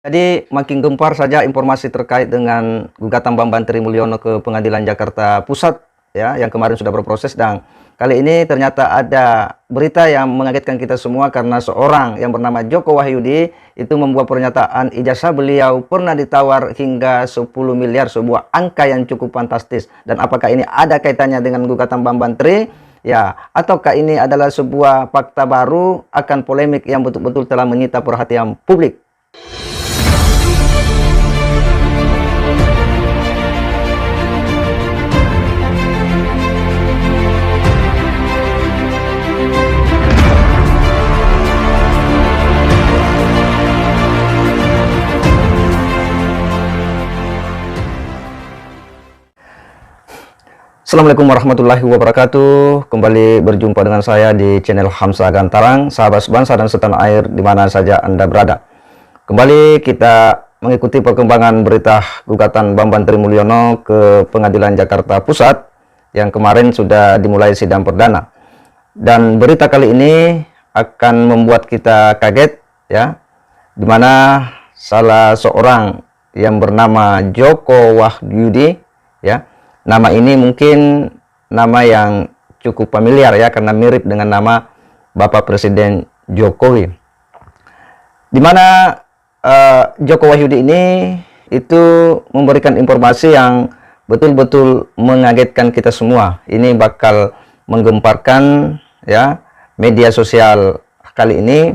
Jadi makin gempar saja informasi terkait dengan gugatan Bambang Trimulyono ke Pengadilan Jakarta Pusat ya, yang kemarin sudah berproses, dan kali ini ternyata ada berita yang mengagetkan kita semua karena seorang yang bernama Joko Wahyudi itu membuat pernyataan ijazah beliau pernah ditawar hingga 10 miliar, sebuah angka yang cukup fantastis. Dan apakah ini ada kaitannya dengan gugatan Bambang Tri? Ya, ataukah ini adalah sebuah fakta baru akan polemik yang betul-betul telah menyita perhatian publik? Assalamualaikum warahmatullahi wabarakatuh. Kembali berjumpa dengan saya di channel Hamzah Gantarang, sahabat sebangsa dan setanah air di mana saja Anda berada. Kembali kita mengikuti perkembangan berita gugatan Bambang Trimulyono ke Pengadilan Jakarta Pusat yang kemarin sudah dimulai sidang perdana. Dan berita kali ini akan membuat kita kaget ya, di mana salah seorang yang bernama Joko Wahyudi ya. Nama ini mungkin nama yang cukup familiar ya, karena mirip dengan nama Bapak Presiden Jokowi. Di mana Joko Wahyudi ini itu memberikan informasi yang betul-betul mengagetkan kita semua. Ini bakal menggemparkan ya media sosial kali ini,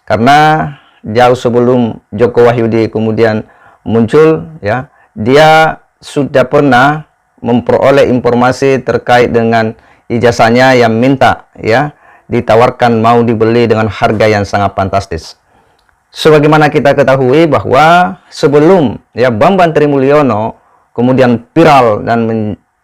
karena jauh sebelum Joko Wahyudi kemudian muncul ya, dia sudah pernah memperoleh informasi terkait dengan ijazahnya yang minta ya ditawarkan mau dibeli dengan harga yang sangat fantastis. Sebagaimana kita ketahui bahwa sebelum ya Bambang Trimulyono kemudian viral dan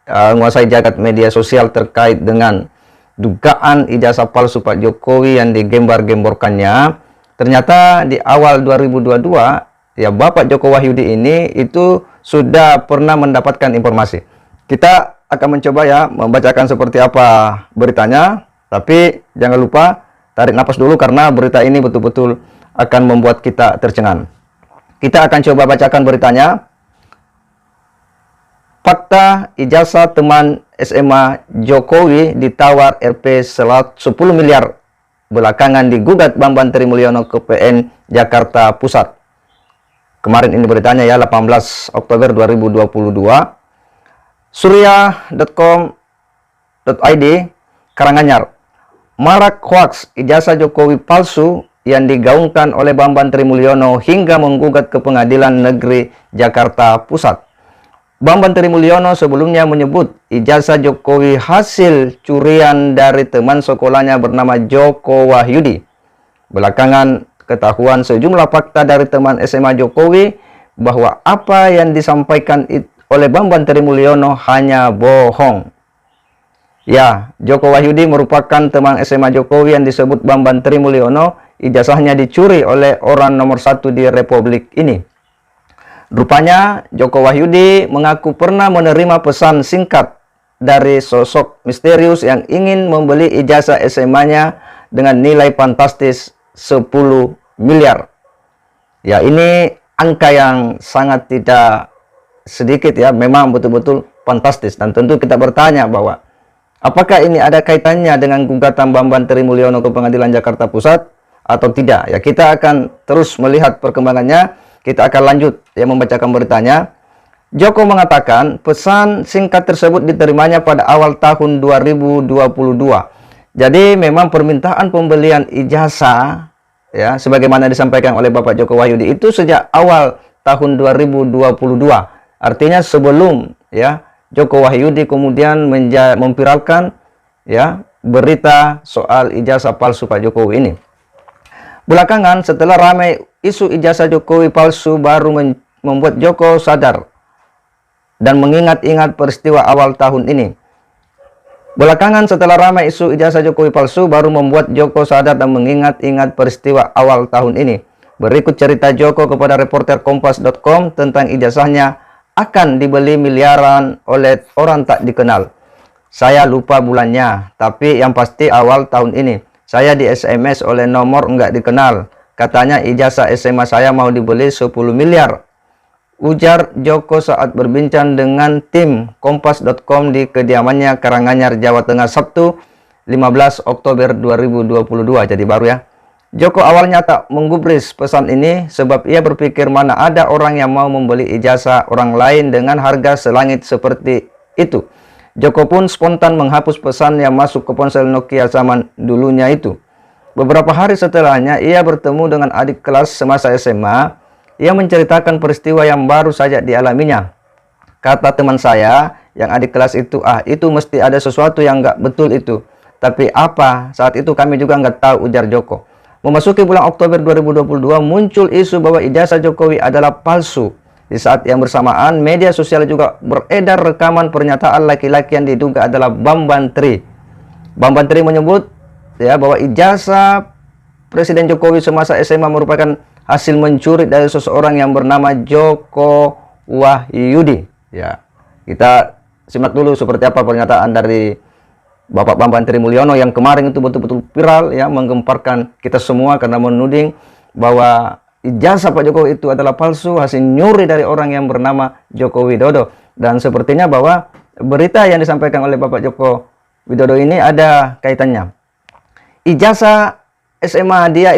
menguasai jagat media sosial terkait dengan dugaan ijazah palsu Pak Jokowi yang digembar-gemborkannya, ternyata di awal 2022 ya Bapak Joko Wahyudi ini itu sudah pernah mendapatkan informasi. Kita akan mencoba ya membacakan seperti apa beritanya, tapi jangan lupa tarik nafas dulu karena berita ini betul-betul akan membuat kita tercengang. Kita akan coba bacakan beritanya. Fakta ijazah teman SMA Jokowi ditawar Rp 10 miliar belakangan digugat Bambang Trimulyono ke PN Jakarta Pusat. Kemarin ini beritanya ya, 18 Oktober 2022. Surya.com.id Karanganyar. Marak hoaks ijazah Jokowi palsu yang digaungkan oleh Bambang Trimulyono hingga menggugat ke Pengadilan Negeri Jakarta Pusat. Bambang Trimulyono sebelumnya menyebut ijazah Jokowi hasil curian dari teman sekolahnya bernama Joko Wahyudi. Belakangan ketahuan sejumlah fakta dari teman SMA Jokowi bahwa apa yang disampaikan oleh Bambang Trimulyono hanya bohong. Ya, Joko Wahyudi merupakan teman SMA Jokowi yang disebut Bambang Trimulyono. Ijazahnya dicuri oleh orang nomor 1 di Republik ini. Rupanya Joko Wahyudi mengaku pernah menerima pesan singkat dari sosok misterius yang ingin membeli ijazah SMA-nya dengan nilai fantastis 10 miliar. Ya, ini angka yang sangat tidak sedikit ya, memang betul-betul fantastis. Dan tentu kita bertanya bahwa apakah ini ada kaitannya dengan gugatan Bambang Trimulyono ke Pengadilan Jakarta Pusat atau tidak ya. Kita akan terus melihat perkembangannya. Kita akan lanjut ya membacakan beritanya. Joko mengatakan pesan singkat tersebut diterimanya pada awal tahun 2022. Jadi memang permintaan pembelian ijazah ya sebagaimana disampaikan oleh Bapak Joko Wahyudi itu sejak awal tahun 2022. Artinya sebelum ya Joko Wahyudi kemudian memviralkan ya berita soal ijazah palsu Pak Jokowi ini. Belakangan setelah ramai isu ijazah Jokowi palsu baru membuat Joko sadar dan mengingat-ingat peristiwa awal tahun ini. Belakangan setelah ramai isu ijazah Jokowi palsu baru membuat Joko sadar dan mengingat-ingat peristiwa awal tahun ini. Berikut cerita Joko kepada reporter Kompas.com tentang ijazahnya akan dibeli miliaran oleh orang tak dikenal. Saya lupa bulannya, tapi yang pasti awal tahun ini. Saya di SMS oleh nomor enggak dikenal. Katanya ijazah SMA saya mau dibeli 10 miliar. Ujar Joko saat berbincang dengan tim Kompas.com di kediamannya Karanganyar, Jawa Tengah, Sabtu 15 Oktober 2022. Jadi baru ya. Joko awalnya tak menggubris pesan ini sebab ia berpikir mana ada orang yang mau membeli ijazah orang lain dengan harga selangit seperti itu. Joko pun spontan menghapus pesan yang masuk ke ponsel Nokia zaman dulunya itu. Beberapa hari setelahnya, ia bertemu dengan adik kelas semasa SMA. Ia menceritakan peristiwa yang baru saja dialaminya. Kata teman saya, yang adik kelas itu, itu mesti ada sesuatu yang nggak betul itu. Tapi apa? Saat itu kami juga nggak tahu, ujar Joko. Memasuki bulan Oktober 2022, muncul isu bahwa ijazah Jokowi adalah palsu. Di saat yang bersamaan, media sosial juga beredar rekaman pernyataan laki-laki yang diduga adalah Bambang Tri. Bambang Tri menyebut ya bahwa ijazah Presiden Jokowi semasa SMA merupakan hasil mencuri dari seseorang yang bernama Joko Wahyudi. Ya, kita simak dulu seperti apa pernyataan dari Bapak Bambang Tri Mulyono yang kemarin itu betul-betul viral ya, menggemparkan kita semua karena menuding bahwa ijazah Pak Jokowi itu adalah palsu, hasil nyuri dari orang yang bernama Joko Widodo. Dan sepertinya bahwa berita yang disampaikan oleh Bapak Joko Widodo ini ada kaitannya. Ijazah SMA dia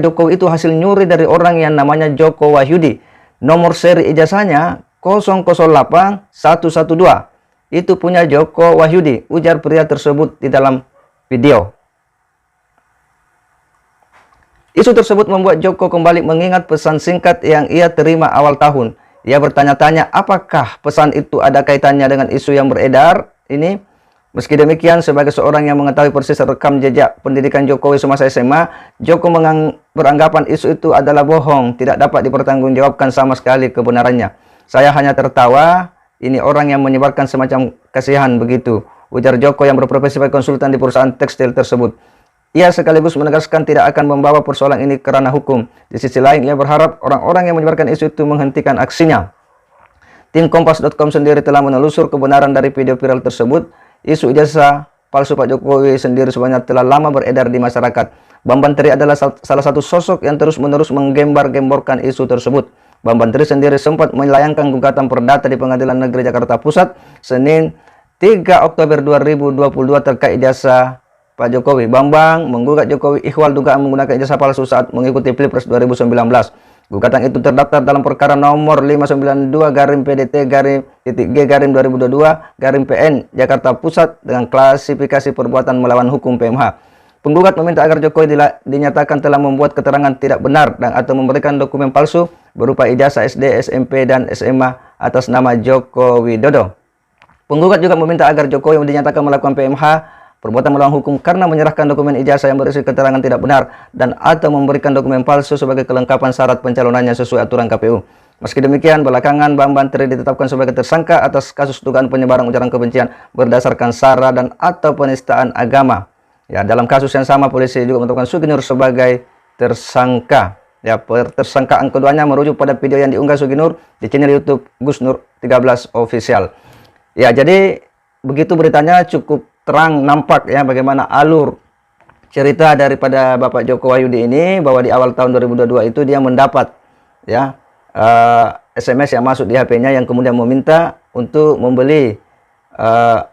Jokowi itu hasil nyuri dari orang yang namanya Joko Wahyudi. Nomor seri ijazahnya 008112. Itu punya Joko Wahyudi, ujar pria tersebut di dalam video. Isu tersebut membuat Joko kembali mengingat pesan singkat yang ia terima awal tahun. Ia bertanya-tanya apakah pesan itu ada kaitannya dengan isu yang beredar ini. Meski demikian, sebagai seorang yang mengetahui persis rekam jejak pendidikan Jokowi semasa SMA, Joko beranggapan isu itu adalah bohong, tidak dapat dipertanggungjawabkan sama sekali kebenarannya. Saya hanya tertawa, ini orang yang menyebarkan semacam kasihan begitu, ujar Joko yang berprofesi sebagai konsultan di perusahaan tekstil tersebut. Ia sekaligus menegaskan tidak akan membawa persoalan ini ke ranah hukum. Di sisi lain, ia berharap orang-orang yang menyebarkan isu itu menghentikan aksinya. Tim Kompas.com sendiri telah menelusur kebenaran dari video viral tersebut. Isu ijazah palsu Pak Jokowi sendiri sebenarnya telah lama beredar di masyarakat. Bambang Tri adalah salah satu sosok yang terus-menerus menggembar-gemborkan isu tersebut. Bambang Tri sendiri sempat melayangkan gugatan perdata di Pengadilan Negeri Jakarta Pusat Senin 3 Oktober 2022 terkait ijazah Pak Jokowi. Bambang menggugat Jokowi ikhwal dugaan menggunakan ijazah palsu saat mengikuti Pilpres 2019. Gugatan itu terdaftar dalam perkara nomor 592-PDT-G-2022-PN Jakarta Pusat dengan klasifikasi perbuatan melawan hukum PMH. Penggugat meminta agar Jokowi dinyatakan telah membuat keterangan tidak benar dan atau memberikan dokumen palsu berupa ijazah SD, SMP, dan SMA atas nama Joko Widodo. Penggugat juga meminta agar Jokowi dinyatakan melakukan PMH perbuatan melawan hukum karena menyerahkan dokumen ijazah yang berisi keterangan tidak benar dan atau memberikan dokumen palsu sebagai kelengkapan syarat pencalonannya sesuai aturan KPU. Meski demikian, belakangan Bambang Tri ditetapkan sebagai tersangka atas kasus dugaan penyebaran ujaran kebencian berdasarkan sara dan atau penistaan agama. Ya, dalam kasus yang sama polisi juga menetapkan Suginur sebagai tersangka. Ya, tersangkaan keduanya merujuk pada video yang diunggah Suginur di channel YouTube Gus Nur 13 Official. Ya, jadi begitu beritanya cukup terang nampak ya bagaimana alur cerita daripada Bapak Joko Wahyudi ini, bahwa di awal tahun 2022 itu dia mendapat ya SMS yang masuk di HP-nya yang kemudian meminta untuk membeli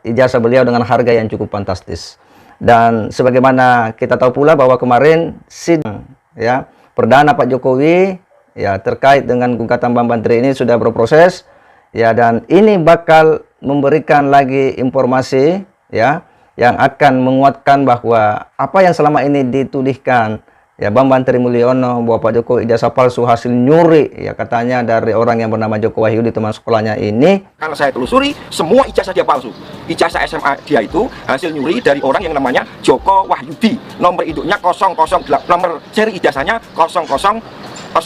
ijazah beliau dengan harga yang cukup fantastis. Dan sebagaimana kita tahu pula bahwa kemarin sidang ya perdana Pak Jokowi ya terkait dengan gugatan Bambang Tri ini sudah berproses ya, dan ini bakal memberikan lagi informasi ya yang akan menguatkan bahwa apa yang selama ini ditudihkan ya Bambang Tri Mulyono bahwa Pak Jokowi ijazah palsu hasil nyuri ya katanya dari orang yang bernama Joko Wahyudi teman sekolahnya ini. Karena saya telusuri semua ijazah dia palsu. Ijazah SMA dia itu hasil nyuri dari orang yang namanya Joko Wahyudi. Nomor induknya 008, nomor seri ijazahnya 0008112.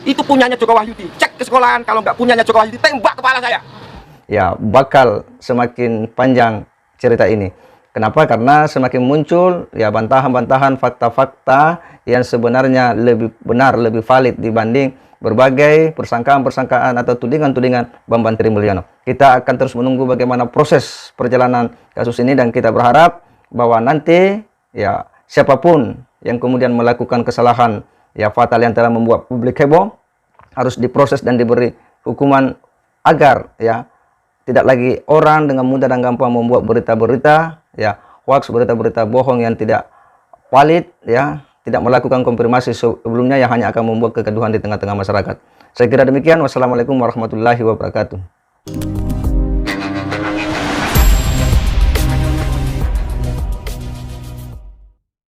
Itu punyanya Joko Wahyudi. Cek ke sekolahan, kalau nggak punyanya Joko Wahyudi tembak kepala saya. Ya, bakal semakin panjang cerita ini. Kenapa? Karena semakin muncul ya bantahan-bantahan, fakta-fakta yang sebenarnya lebih benar, lebih valid dibanding berbagai persangkaan-persangkaan atau tudingan-tudingan Bambang Tri Mulyono. Kita akan terus menunggu bagaimana proses perjalanan kasus ini dan kita berharap bahwa nanti ya siapapun yang kemudian melakukan kesalahan ya fatal yang telah membuat publik heboh harus diproses dan diberi hukuman agar ya tidak lagi orang dengan mudah dan gampang membuat berita-berita ya hoax, berita-berita bohong yang tidak valid ya, tidak melakukan konfirmasi sebelumnya yang hanya akan membuat kegaduhan di tengah-tengah masyarakat. Saya kira demikian. Wassalamualaikum warahmatullahi wabarakatuh.